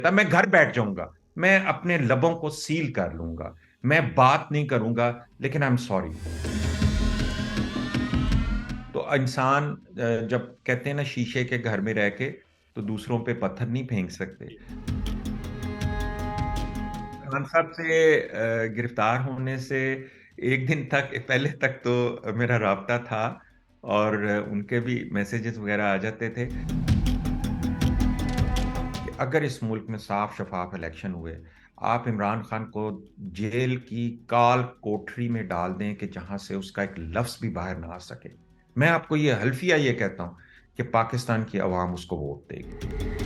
तब मैं घर बैठ जाऊंगा, मैं अपने लबों को सील कर लूंगा, मैं बात नहीं करूंगा, लेकिन आई एम सॉरी। तो इंसान जब कहते हैं ना शीशे के घर में रह के तो दूसरों पे पत्थर नहीं फेंक सकते। खान साहब से गिरफ्तार होने से एक दिन तक पहले तक तो मेरा राब्ता था, और उनके भी मैसेजेस वगैरह आ जाते थे कि अगर इस मुल्क में साफ शफाफ इलेक्शन हुए, आप इमरान खान को जेल की काल कोठरी में डाल दें कि जहां से उसका एक लफ्ज भी बाहर ना आ सके। मैं आपको ये हल्फिया ये कहता हूं कि पाकिस्तान की आवाम उसको वोट देगी।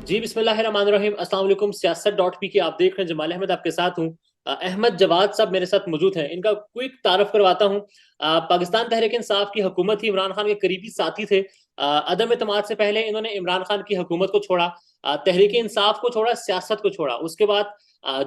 जी बिस्मिल्लाहिर्रहमानिर्रहीम। अस्सलाम वालेकुम। सियासत डॉट पी के आप देख रहे हैं। जमाल अहमद आपके साथ हूँ। अहमद जवाद साहब मेरे साथ मौजूद हैं। इनका क्विक तारफ करवाता हूँ। पाकिस्तान तहरीक इंसाफ की हुकूमत ही इमरान खान के करीबी साथी थे। अदम एतमाद से पहले इन्होंने इमरान खान की हुकूमत को छोड़ा, तहरीक इंसाफ को छोड़ा, सियासत को छोड़ा। उसके बाद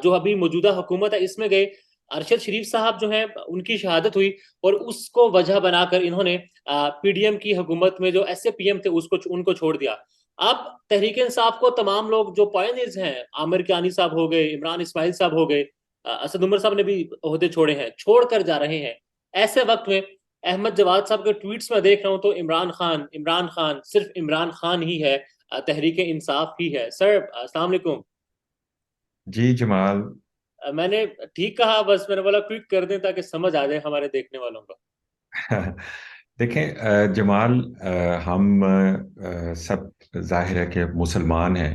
जो अभी मौजूदा हुकूमत है इसमें गए। अरशद शरीफ साहब जो है उनकी शहादत हुई और उसको वजह बनाकर इन्होंने पीडीएम की हुकूमत में जो एस ए पी एम थे उसको उनको छोड़ दिया। अब तहरीक इंसाफ को तमाम लोग जो पॉयनियर्स हैं, आमिर कियानी साहब हो गए, इमरान इस्माइल साहब हो गए, असद उमर साहब ने भी ओहदे छोड़े हैं, छोड़ कर जा रहे हैं। ऐसे वक्त में अहमद जवाद साहब के ट्वीट्स में देख रहा हूं तो इमरान खान, इमरान खान, सिर्फ इमरान खान ही है, तहरीक इंसाफ ही है। सर अस्सलाम वालेकुम। जी जमाल। मैंने ठीक कहा? बस मैंने बोला क्विक कर दें ताकि समझ आ जाए हमारे देखने वालों को। देखें जमाल, हम सब जाहिर है कि मुसलमान हैं,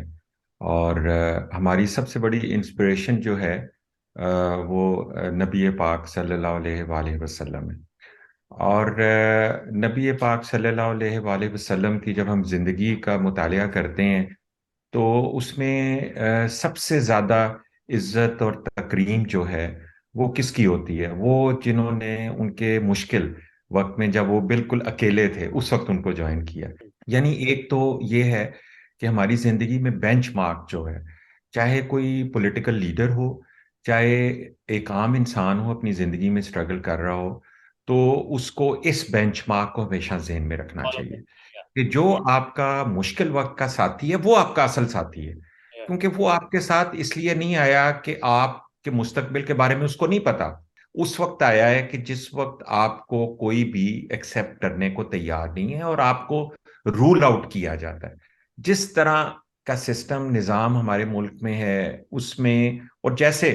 और हमारी सबसे बड़ी इंस्पिरेशन जो है वो नबी पाक सल्लल्लाहु अलैहि वसल्लम है। और नबी पाक सल्लल्लाहु अलैहि वसल्लम की जब हम जिंदगी का मुतालिया करते हैं तो उसमें सबसे ज्यादा इज्जत और तकरीम जो है वो किसकी होती है? वो जिन्होंने उनके मुश्किल वक्त में, जब वो बिल्कुल अकेले थे, उस वक्त उनको ज्वाइन किया। यानी एक तो ये है कि हमारी जिंदगी में बेंचमार्क जो है, चाहे कोई पॉलिटिकल लीडर हो, चाहे एक आम इंसान हो अपनी जिंदगी में स्ट्रगल कर रहा हो, तो उसको इस बेंचमार्क को हमेशा जहन में रखना फॉलो चाहिए कर। कि जो आपका मुश्किल वक्त का साथी है वो आपका असल साथी है। क्योंकि वो आपके साथ इसलिए नहीं आया कि आपके मुस्तकबिल के बारे में उसको नहीं पता। उस वक्त आया है कि जिस वक्त आपको कोई भी एक्सेप्ट करने को तैयार नहीं है और आपको रूल आउट किया जाता है। जिस तरह का सिस्टम निज़ाम हमारे मुल्क में है उसमें, और जैसे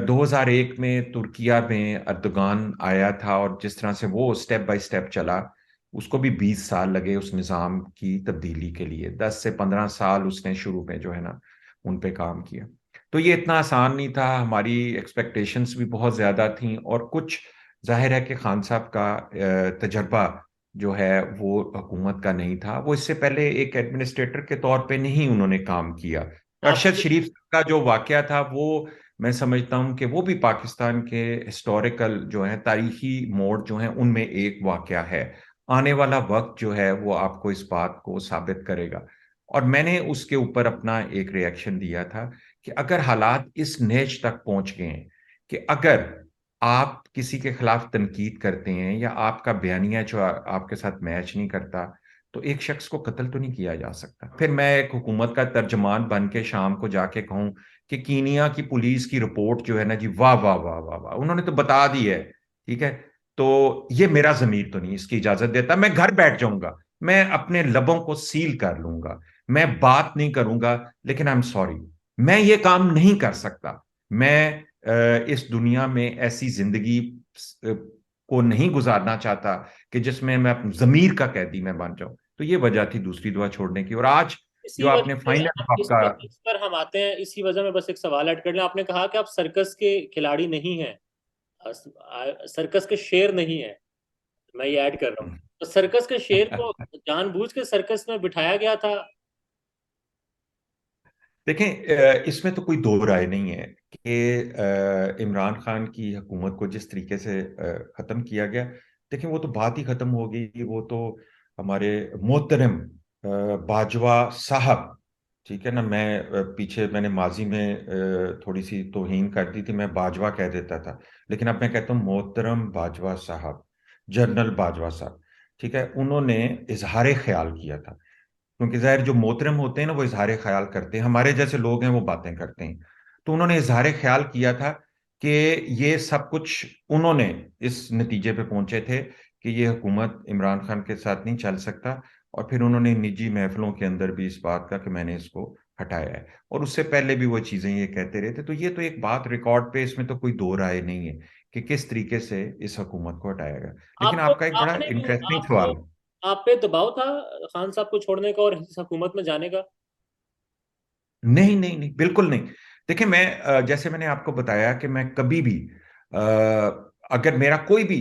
2001 में तुर्किया में अर्दोगान आया था और जिस तरह से वो स्टेप बाय स्टेप चला, उसको भी 20 साल लगे उस निज़ाम की तब्दीली के लिए। 10 से 15 साल उसने शुरू में जो है ना उन पे काम किया। तो ये इतना आसान नहीं था, हमारी एक्सपेक्टेशंस भी बहुत ज़्यादा थी, और कुछ जाहिर है कि खान साहब का तजर्बा जो है वो हुकूमत का नहीं था। वो इससे पहले एक एडमिनिस्ट्रेटर के तौर पे नहीं उन्होंने काम किया। आप अरशद शरीफ का जो वाकया था वो, मैं समझता हूं कि वो भी पाकिस्तान के हिस्टोरिकल जो है तारीखी मोड़ जो है उनमें एक वाकया है। आने वाला वक्त जो है वो आपको इस बात को साबित करेगा। और मैंने उसके ऊपर अपना एक रिएक्शन दिया था कि अगर हालात इस नेच तक पहुंच गए हैं कि अगर आप किसी के खिलाफ तनकीद करते हैं या आपका बयानिया जो आपके साथ मैच नहीं करता, तो एक शख्स को कत्ल तो नहीं किया जा सकता। फिर मैं एक हुकूमत का तर्जमान बन के शाम को जाके कहूं कि कीनिया की पुलिस की रिपोर्ट जो है ना जी, वाह वाह वाह वाह वाह, उन्होंने तो बता दी है, ठीक है। तो ये मेरा जमीर तो नहीं इसकी इजाजत देता। मैं घर बैठ जाऊंगा, मैं अपने लबों को सील कर लूंगा, मैं बात नहीं करूंगा, लेकिन आई एम सॉरी। मैं ये काम नहीं कर सकता। मैं इस दुनिया में ऐसी जिंदगी को नहीं गुजारना चाहता कि जिसमें मैं अपने जमीर का कैदी मैं बन जाऊं। तो ये वजह थी दूसरी दुआ छोड़ने की। और आज जो इसी आपने वजह से फाइनल अब आपका, इस पर हम आते हैं। इसी वजह में बस एक सवाल ऐड कर लें। आपने कहा कि आप सर्कस के खिलाड़ी नहीं हैं, सर्कस के शेर नहीं है। मैं ये ऐड कर रहा हूँ। तो सर्कस के शेर को जानबूझ के सर्कस में बिठाया गया था। देखें इसमें तो कोई दो राय नहीं है कि इमरान खान की हुकूमत को जिस तरीके से ख़त्म किया गया। देखें वो तो बात ही ख़त्म हो गई। वो तो हमारे मोहतरम बाजवा साहब, ठीक है ना। मैं पीछे मैंने माजी में थोड़ी सी तौहीन कर दी थी, मैं बाजवा कह देता था, लेकिन अब मैं कहता हूँ मोहतरम बाजवा साहब, जनरल बाजवा साहब, ठीक है। उन्होंने इजहार ख्याल किया था क्योंकि जाहिर जो मोहतरम होते हैं ना वो इजहार ख्याल करते हैं, हमारे जैसे लोग हैं वो बातें करते हैं। तो उन्होंने इजहार ख्याल किया था कि ये सब कुछ, उन्होंने इस नतीजे पे पहुंचे थे कि ये हुकूमत इमरान खान के साथ नहीं चल सकता। और फिर उन्होंने निजी महफिलों के अंदर भी इस बात का कि मैंने इसको हटाया है, और उससे पहले भी वो चीजें ये कहते रहे थे। तो ये तो एक बात रिकॉर्ड पे, इसमें तो कोई दो राय नहीं है कि किस तरीके से इस हुकूमत को हटाया गया। लेकिन आपको आपका एक बड़ा आपने इंटरेस्टिंग आपको सवाल। आप पे दबाव था खान साहब को छोड़ने का और इस हुकूमत में जाने का? नहीं नहीं नहीं, बिल्कुल नहीं। देखिए मैं जैसे मैंने आपको बताया कि मैं कभी भी अ, अगर मेरा कोई भी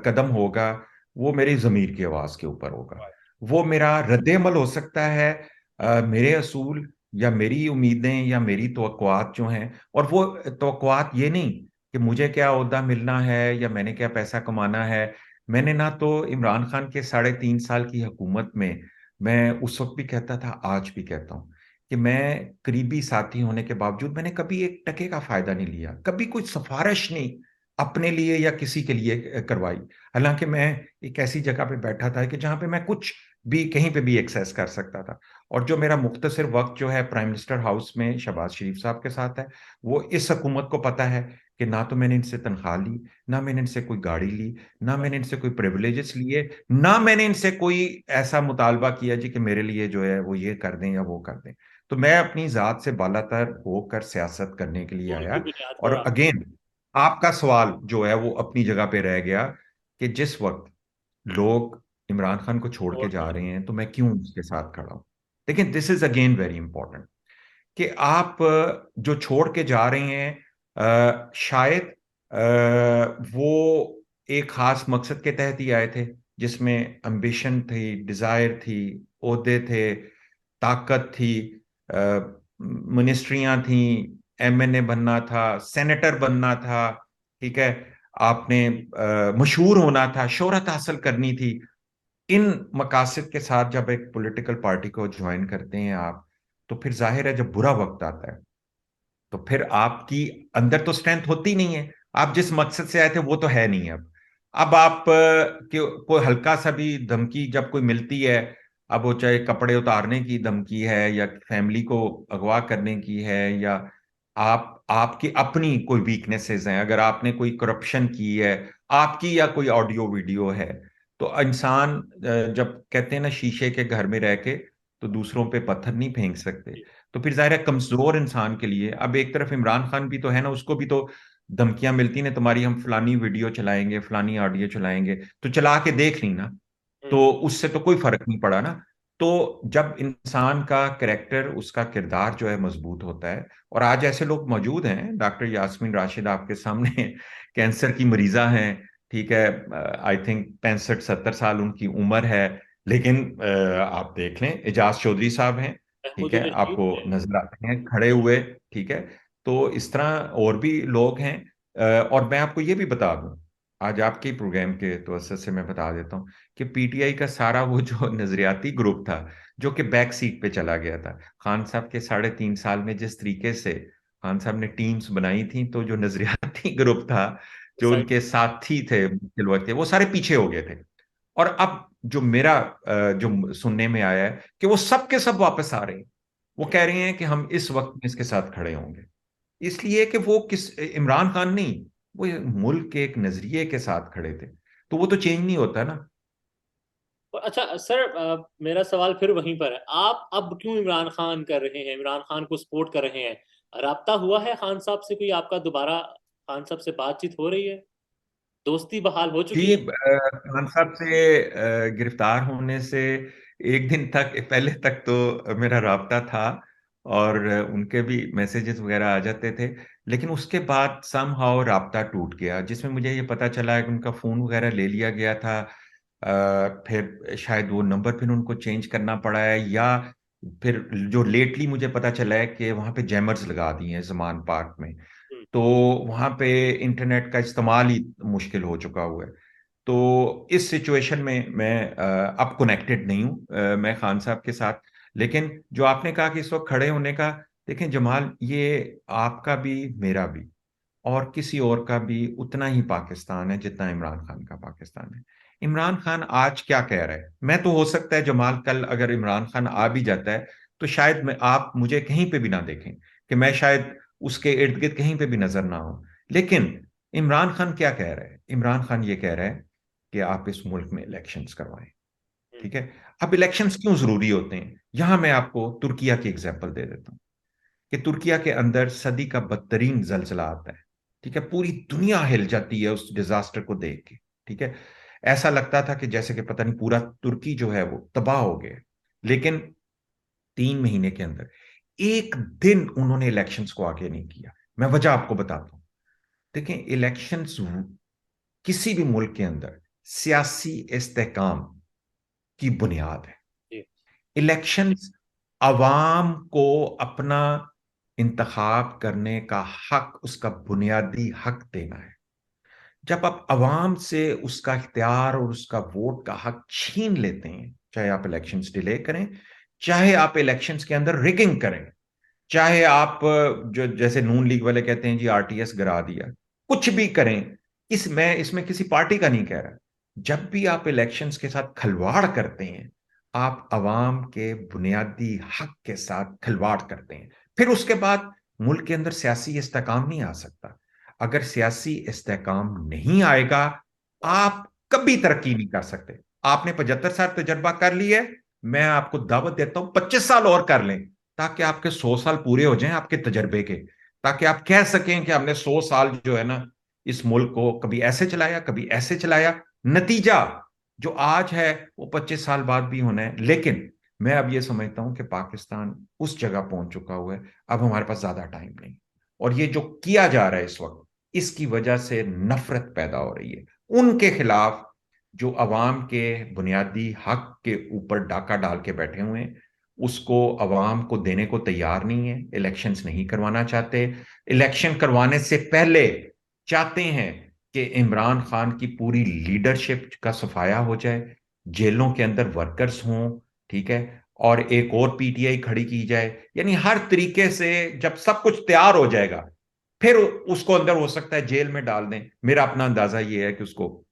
कदम होगा, वो मेरी ज़मीर की आवाज़ के ऊपर होगा। वो मेरा रद्द-ए-अमल हो सकता है मेरे असूल या मेरी उम्मीदें या मेरी तवक्कुआत जो हैं, और वो तवक्कुआत ये नहीं कि मुझे क्या ओहदा मिलना है या मैंने क्या पैसा कमाना है। मैंने ना तो इमरान खान के 3.5 साल की हुकूमत में, मैं उस वक्त भी कहता था, आज भी कहता हूँ कि मैं करीबी साथी होने के बावजूद मैंने कभी एक टके का फायदा नहीं लिया, कभी कोई सिफारिश नहीं अपने लिए या किसी के लिए करवाई। हालांकि मैं एक ऐसी जगह पे बैठा था कि जहां पे मैं कुछ भी कहीं पे भी एक्सेस कर सकता था। और जो मेरा मुख्तसर वक्त जो है प्राइम मिनिस्टर हाउस में शहबाज शरीफ साहब के साथ है, वो इस हुकूमत को पता है कि ना तो मैंने इनसे तनख्वाह ली, ना मैंने इनसे कोई गाड़ी ली, ना मैंने इनसे कोई प्रिविलेजेस लिए, ना मैंने इनसे कोई ऐसा मुतालबा किया जी कि मेरे लिए जो है वो ये कर दें या वो कर दें। तो मैं अपनी जात से बालातर होकर सियासत करने के लिए नूर की आया। बुनियाद और पर आप। अगेन, आपका सवाल जो है वो अपनी जगह पे रह गया कि जिस वक्त लोग इमरान खान को छोड़ के छोड़ जा रहे रहे हैं तो मैं क्यों उसके साथ खड़ा हूं। लेकिन this is again very important कि आप जो छोड़ के जा रहे हैं, शायद वो एक खास मकसद के तहत ही आए थे, जिसमें एम्बिशन थी, डिजायर थी, ओहदे थे, ताकत थी, मिनिस्ट्रियां थी, एमएनए बनना था, सेनेटर बनना था, ठीक है, आपने मशहूर होना था, शोहरत हासिल करनी थी। इन मकासद के साथ जब एक पॉलिटिकल पार्टी को ज्वाइन करते हैं आप, तो फिर जाहिर है जब बुरा वक्त आता है तो फिर आपकी अंदर तो स्ट्रेंथ होती नहीं है। आप जिस मकसद से आए थे वो तो है नहीं अब आप कोई हल्का सा भी धमकी जब कोई मिलती है, अब वो चाहे कपड़े उतारने की धमकी है या फैमिली को अगवा करने की है, या आपकी अपनी कोई वीकनेसेस हैं, अगर आपने कोई करप्शन की है आपकी, या कोई ऑडियो वीडियो है, तो इंसान जब कहते हैं ना शीशे के घर में रह के तो दूसरों पे पत्थर नहीं फेंक सकते। तो फिर जाहिर है कमजोर इंसान के लिए, अब एक तरफ इमरान खान भी तो है ना, उसको भी तो धमकियां मिलती ने, तुम्हारी हम फलानी वीडियो चलाएंगे, फलानी ऑडियो चलाएंगे, तो चला के देख ली ना। हम्म। तो उससे तो कोई फर्क नहीं पड़ा ना। तो जब इंसान का कैरेक्टर, उसका किरदार जो है मजबूत होता है, और आज ऐसे लोग मौजूद हैं, डॉक्टर यास्मीन राशिद आपके सामने कैंसर की मरीजा हैं, ठीक है, आई थिंक 65-70 साल उनकी उम्र है, लेकिन आप देख लें, एजाज चौधरी साहब हैं, ठीक है, महमूदुल रशीद आपको है। नजर आते हैं खड़े हुए, ठीक है। तो इस तरह और भी लोग हैं। और मैं आपको ये भी बता दूं, आज आपके प्रोग्राम के तो से मैं बता देता हूँ कि पीटीआई का सारा वो जो नजरियाती ग्रुप था, जो कि बैक सीट पे चला गया था, खान साहब के 3.5 साल में जिस तरीके से खान साहब ने टीम्स बनाई थी, तो जो नजरियाती ग्रुप था, जो साइड। उनके साथी थे मुश्किल वक्त के, वो सारे पीछे हो गए थे। और अब जो मेरा जो सुनने में आया है कि वो सब के सब वापस आ रहे हैं, वो कह रहे हैं कि हम इस वक्त में इसके साथ खड़े होंगे, इसलिए कि वो किस इमरान खान नहीं, वो ये मुल्क के एक नजरिए के साथ खड़े थे। तो वो तो चेंज नहीं होता ना। अच्छा सर, मेरा सवाल फिर वहीं पर है। आप अब क्यों इमरान खान कर रहे हैं, इमरान खान को सपोर्ट कर रहे हैं? राब्ता हुआ है खान साहब से कोई आपका दोबारा? खान साहब से बातचीत हो रही है? दोस्ती बहाल हो चुकी जी, है? खान साहब से गिरफ्तार होने से एक दिन तक पहले तक तो मेरा राब्ता था, और उनके भी मैसेजेस वगैरह आ जाते थे। लेकिन उसके बाद समहाउ राब्ता टूट गया, जिसमें मुझे ये पता चला कि उनका फोन वगैरह ले लिया गया था। फिर शायद वो नंबर फिर उनको चेंज करना पड़ा है, या फिर जो लेटली मुझे पता चला है कि वहां पे जैमर्स लगा दिए हैं जमान पार्क में। हम्म। तो वहां पे इंटरनेट का इस्तेमाल ही मुश्किल हो चुका हुआ है। तो इस सिचुएशन में मैं अब कनेक्टेड नहीं हूँ मैं खान साहब के साथ। लेकिन जो आपने कहा कि इस वक्त खड़े होने का, देखें जमाल, ये आपका भी मेरा भी और किसी और का भी उतना ही पाकिस्तान है जितना इमरान खान का पाकिस्तान है। इमरान खान आज क्या कह रहा है? मैं तो, हो सकता है जमाल, कल अगर इमरान खान आ भी जाता है तो शायद आप मुझे कहीं पे भी ना देखें, कि मैं शायद उसके इर्द गिर्द कहीं पे भी नजर ना हूं। लेकिन इमरान खान क्या कह रहा है? इमरान खान ये कह रहा है कि आप इस मुल्क में इलेक्शंस करवाएं। ठीक है। अब इलेक्शंस क्यों जरूरी होते हैं? यहां मैं आपको तुर्किया की एग्जांपल दे देता हूं कि तुर्किया के अंदर सदी का बदतरीन जलजला आता है। ठीक है, पूरी दुनिया हिल जाती है उस डिजास्टर को देख के। ठीक है, ऐसा लगता था कि जैसे कि पता नहीं पूरा तुर्की जो है वो तबाह हो गया। लेकिन 3 महीने के अंदर एक दिन उन्होंने इलेक्शंस को आगे नहीं किया। मैं वजह आपको बताता हूं। देखें, इलेक्शंस किसी भी मुल्क के अंदर सियासी इस्तेकाम की बुनियाद है। जी। इलेक्शंस अवाम को अपना इंतखाब करने का हक, उसका बुनियादी हक देना है। जब आप अवाम से उसका इख्तियार और उसका वोट का हक छीन लेते हैं, चाहे आप इलेक्शंस डिले करें, चाहे आप इलेक्शंस के अंदर रिगिंग करें, चाहे आप जो जैसे नून लीग वाले कहते हैं जी आरटीएस गिरा दिया, कुछ भी करें, मैं इसमें किसी पार्टी का नहीं कह रहा। जब भी आप इलेक्शंस के साथ खिलवाड़ करते हैं, आप अवाम के बुनियादी हक के साथ खिलवाड़ करते हैं। फिर उसके बाद मुल्क के अंदर सियासी इस्तेकाम नहीं आ सकता। अगर सियासी इस्तेकाम नहीं आएगा, आप कभी तरक्की नहीं कर सकते। आपने 75 साल तजर्बा कर लिया है, मैं आपको दावत देता हूं 25 साल और कर लें, ताकि आपके 100 साल पूरे हो जाएं आपके तजर्बे के, ताकि आप कह सकें कि हमने 100 साल जो है ना इस मुल्क को कभी ऐसे चलाया, कभी ऐसे चलाया। नतीजा जो आज है वो 25 साल बाद भी होना है। लेकिन मैं अब ये समझता हूं कि पाकिस्तान उस जगह पहुंच चुका हुआ है, अब हमारे पास ज्यादा टाइम नहीं। और ये जो किया जा रहा है इस वक्त, इसकी वजह से नफरत पैदा हो रही है उनके खिलाफ जो अवाम के बुनियादी हक के ऊपर डाका डाल के बैठे हुए हैं। उसको अवाम को देने को तैयार नहीं है, इलेक्शंस नहीं करवाना चाहते। इलेक्शन करवाने से पहले चाहते हैं कि इमरान खान की पूरी लीडरशिप का सफाया हो जाए, जेलों के अंदर वर्कर्स हों। ठीक है, और एक और पीटीआई खड़ी की जाए। यानी हर तरीके से जब सब कुछ तैयार हो जाएगा, फिर उसको अंदर हो सकता है जेल में डाल दें। मेरा अपना अंदाजा यह है कि उसको,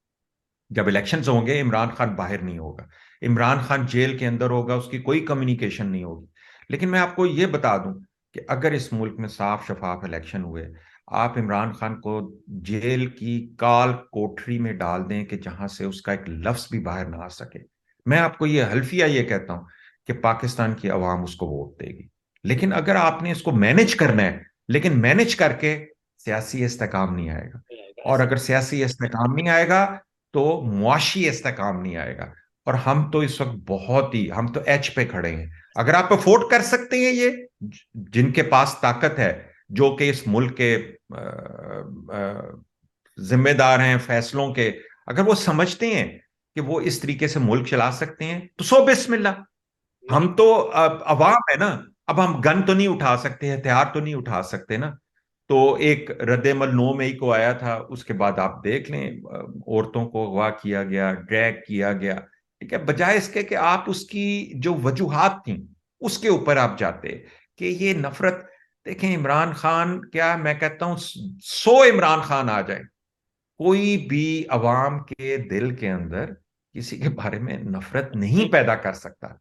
जब इलेक्शंस होंगे, इमरान खान बाहर नहीं होगा, इमरान खान जेल के अंदर होगा, उसकी कोई कम्युनिकेशन नहीं होगी। लेकिन मैं आपको यह बता दूं कि अगर इस मुल्क में साफ शफाफ इलेक्शन हुए, आप इमरान खान को जेल की काल कोठरी में डाल दें कि जहां से उसका एक लफ्ज भी बाहर ना आ सके, मैं आपको ये हल्फिया ये कहता हूं कि पाकिस्तान की आवाम उसको वोट देगी। लेकिन अगर आपने इसको मैनेज करना है, लेकिन मैनेज करके, सियासी इस्तेकाम नहीं आएगा। नहीं आएगा और ऐसा। अगर सियासी इस्तेकाम नहीं आएगा तो मुआशी इस्तेकाम नहीं आएगा। और हम तो इस वक्त बहुत ही, हम तो एच पे खड़े हैं। अगर आप अफोर्ड कर सकते हैं ये, जिनके पास ताकत है, जो कि इस मुल्क के जिम्मेदार हैं फैसलों के, अगर वो समझते हैं कि वो इस तरीके से मुल्क चला सकते हैं, तो सो बिस्मिल्लाह। नहीं। हम तो अवाम है ना। अब हम गन तो नहीं उठा सकते, हथियार तो नहीं उठा सकते ना। तो एक रद्देमल 9 मई को आया था, उसके बाद आप देख लें, औरतों को अगवा किया गया, ड्रैग किया गया। ठीक है, बजाय इसके कि आप उसकी जो वजूहात थी उसके ऊपर आप जाते कि ये नफरत। देखें, इमरान खान क्या, मैं कहता हूं 100 इमरान खान आ जाए, कोई भी अवाम के दिल के अंदर किसी के बारे में नफरत नहीं पैदा कर सकता।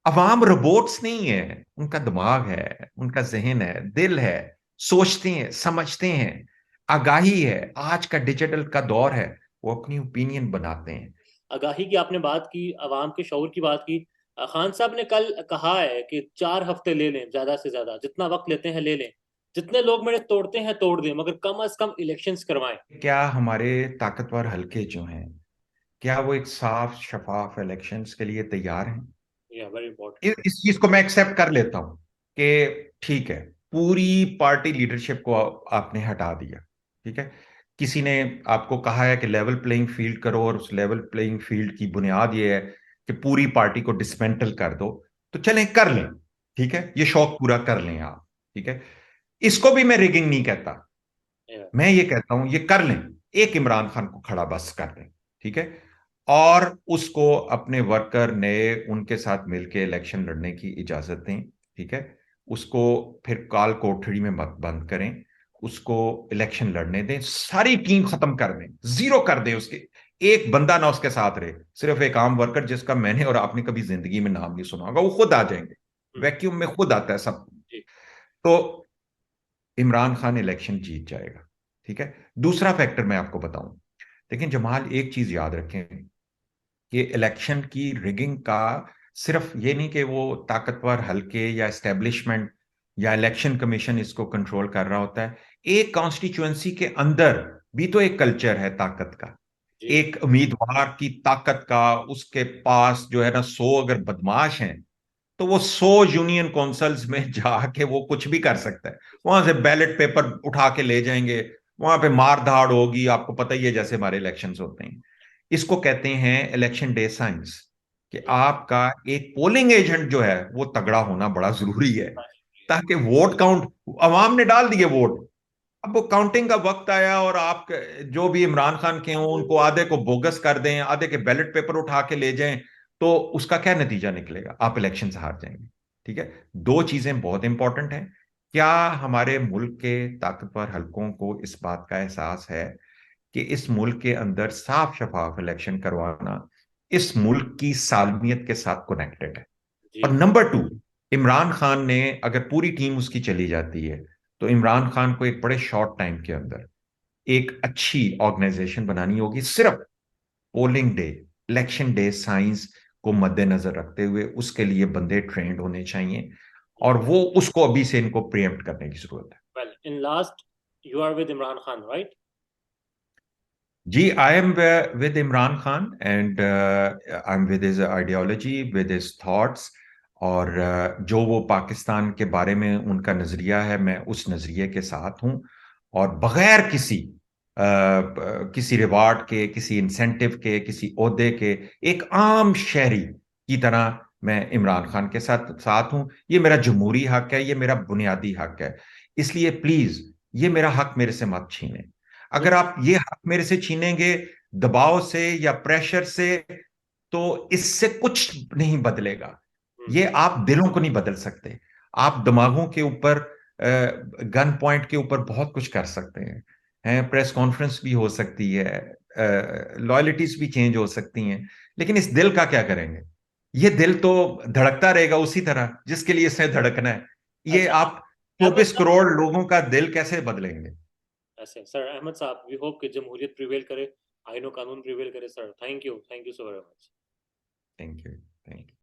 अवाम रोबोट्स नहीं है, उनका दिमाग है, उनका जहन है, दिल है, सोचते हैं, समझते हैं, आगाही है, आज का डिजिटल का दौर है, वो अपनी ओपिनियन बनाते हैं। आगाही की आपने बात की, अवाम के शऊर की बात की। खान साहब ने कल कहा है कि 4 हफ्ते ले लें, ज्यादा से ज्यादा जितना वक्त लेते हैं ले लें, जितने लोग मेरे तोड़ते हैं तोड़ दें, मगर कम अज कम इलेक्शंस करवाएं। क्या हमारे ताकतवर हलके जो हैं, क्या वो एक साफ शफाफ इलेक्शंस के लिए तैयार हैं? या वेरी इंपॉर्टेंट। इस चीज को मैं एक्सेप्ट कर लेता हूं कि ठीक है, पूरी पार्टी लीडरशिप को आपने हटा दिया। ठीक है, किसी ने आपको कहा है कि लेवल प्लेइंग फील्ड करो, और उस लेवल प्लेइंग फील्ड की बुनियाद ये है कि पूरी पार्टी को डिसमेंटल कर दो। तो चलें, कर लें। ठीक है, ये शौक पूरा कर लें आप। ठीक है, इसको भी मैं रिगिंग नहीं कहता, मैं ये कहता हूं ये कर लें। एक इमरान खान को खड़ा बस कर दें। ठीक है, और उसको अपने वर्कर नए उनके साथ मिलकर इलेक्शन लड़ने की इजाजत दें। ठीक है, उसको फिर काल कोठरी में मत बंद करें, उसको इलेक्शन लड़ने दें, सारी टीम खत्म कर दें, जीरो कर दें उसके। एक बंदा ना उसके साथ रहे, सिर्फ एक आम वर्कर जिसका मैंने और आपने कभी जिंदगी में नाम नहीं सुना होगा, वो खुद आ जाएंगे। हम्म, वैक्यूम में खुद आता है सब। जी तो इमरान खान इलेक्शन जीत जाएगा। ठीक है। दूसरा फैक्टर मैं आपको बताऊं, लेकिन जमाल एक चीज याद रखें कि इलेक्शन की रिगिंग का सिर्फ ये नहीं कि वो ताकतवर हलके या एस्टेब्लिशमेंट या इलेक्शन कमीशन इसको कंट्रोल कर रहा होता है। एक कॉन्स्टिट्यूएंसी के अंदर भी तो एक कल्चर है ताकत का, जी एक उम्मीदवार की ताकत का। उसके पास जो है ना 100 अगर बदमाश हैं, तो वो 100 यूनियन काउंसिल्स में जाके वो कुछ भी कर सकता है। वहां से बैलेट पेपर उठा के ले जाएंगे, वहां पे मार धाड़ होगी, आपको पता ही है जैसे हमारे इलेक्शंस होते हैं। इसको कहते हैं इलेक्शन डे साइंस, कि जी आपका एक पोलिंग एजेंट जो है वो तगड़ा होना बड़ा जरूरी है, हाँ, ताकि वोट काउंट, अवाम ने डाल दिए वोट, अब वो काउंटिंग का वक्त आया और आप जो भी इमरान खान के हों उनको आधे को बोगस कर दें, आधे के बैलेट पेपर उठा के ले जाएं, तो उसका क्या नतीजा निकलेगा? आप इलेक्शन से हार जाएंगे। ठीक है। दो चीजें बहुत इंपॉर्टेंट हैं। क्या हमारे मुल्क के ताकतवर हलकों को इस बात का एहसास है कि इस मुल्क के अंदर साफ शफाफ इलेक्शन करवाना इस मुल्क की सालमियत के साथ कनेक्टेड है? जी और नंबर टू, इमरान खान ने अगर पूरी टीम उसकी चली जाती है, तो इमरान खान को एक बड़े शॉर्ट टाइम के अंदर एक अच्छी ऑर्गेनाइजेशन बनानी होगी, सिर्फ polling day, election day science को मद्देनजर रखते हुए उसके लिए बंदे ट्रेंड होने चाहिए, और वो उसको अभी से इनको प्रिएम्प्ट करने की जरूरत है। Well in last you are with Imran Khan right जी, I am with Imran Khan, and I am with his ideology, with his thoughts, और जो वो पाकिस्तान के बारे में उनका नजरिया है, मैं उस नजरिए के साथ हूं। और बगैर किसी रिवार्ड के, किसी इंसेंटिव के, किसी ओहदे के, एक आम शहरी की तरह मैं इमरान खान के साथ साथ हूं। ये मेरा जमहूरी हक है, ये मेरा बुनियादी हक है। इसलिए प्लीज ये मेरा हक मेरे से मत छीने। अगर आप ये हक मेरे से छीनेंगे दबाव से या प्रेशर से, तो इससे कुछ नहीं बदलेगा। ये आप दिलों को नहीं बदल सकते। आप दिमागों के ऊपर, गन पॉइंट के ऊपर बहुत कुछ कर सकते हैं प्रेस कॉन्फ्रेंस भी हो सकती है, लॉयल्टीज भी चेंज हो सकती हैं, लेकिन इस दिल का क्या करेंगे? ये दिल तो धड़कता रहेगा उसी तरह जिसके लिए इसे धड़कना है। ये अच्छा आप अहमद 24 साहब करोड़ लोगों का दिल कैसे बदलेंगे? ऐसे सर अहमद साहब वी होप कि जमहूरियत प्रिवेल करे आईनो कानून प्रिवेल करे sir thank you so very much thank you. Thank you.